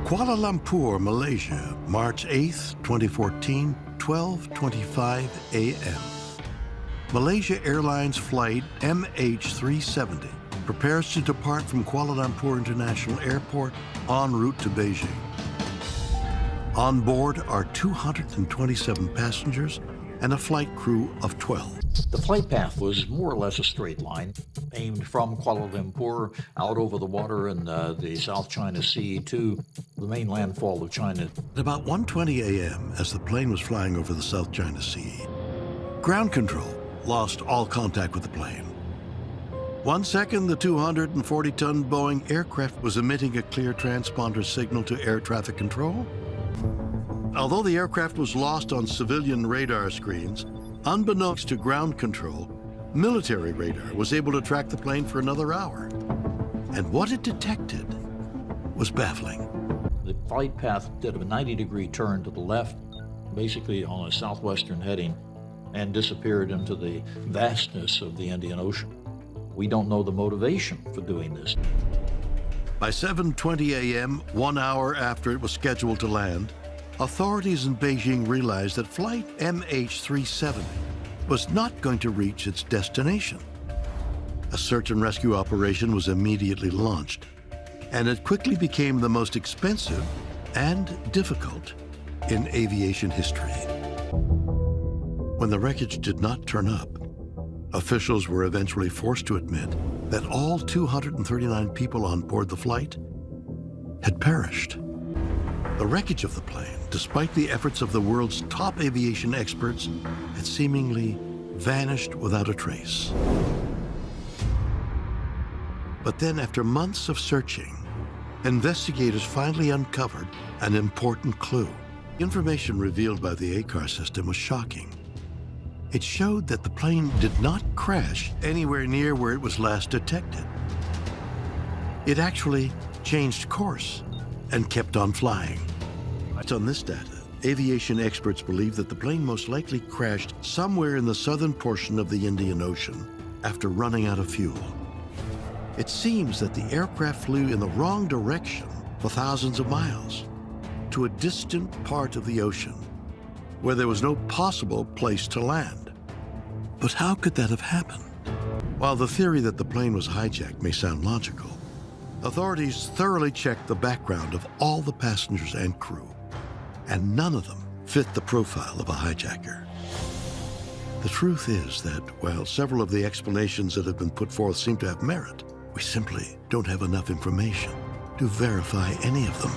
Kuala Lumpur, Malaysia, March 8, 2014, 12:25 a.m. Malaysia Airlines Flight MH370 prepares to depart from Kuala Lumpur International Airport en route to Beijing. On board are 227 passengers and a flight crew of 12. The flight path was more or less a straight line, aimed from Kuala Lumpur out over the water in the South China Sea to the main landfall of China. At about 1:20 a.m., as the plane was flying over the South China Sea, ground control lost all contact with the plane. 1 second, the 240-ton Boeing aircraft was emitting a clear transponder signal to air traffic control. Although the aircraft was lost on civilian radar screens, unbeknownst to ground control, military radar was able to track the plane for another hour. And what it detected was baffling. The flight path did a 90-degree turn to the left, basically on a southwestern heading, and disappeared into the vastness of the Indian Ocean. We don't know the motivation for doing this. By 7:20 a.m., 1 hour after it was scheduled to land, authorities in Beijing realized that Flight MH370 was not going to reach its destination. A search and rescue operation was immediately launched, and it quickly became the most expensive and difficult in aviation history. When the wreckage did not turn up, officials were eventually forced to admit that all 239 people on board the flight had perished. The wreckage of the plane, despite the efforts of the world's top aviation experts, had seemingly vanished without a trace. But then, after months of searching, investigators finally uncovered an important clue. Information revealed by the ACAR system was shocking. It showed that the plane did not crash anywhere near where it was last detected. It actually changed course and kept on flying. Based on this data, aviation experts believe that the plane most likely crashed somewhere in the southern portion of the Indian Ocean after running out of fuel. It seems that the aircraft flew in the wrong direction for thousands of miles to a distant part of the ocean where there was no possible place to land. But how could that have happened? While the theory that the plane was hijacked may sound logical, authorities thoroughly checked the background of all the passengers and crew, and none of them fit the profile of a hijacker. The truth is that while several of the explanations that have been put forth seem to have merit, we simply don't have enough information to verify any of them.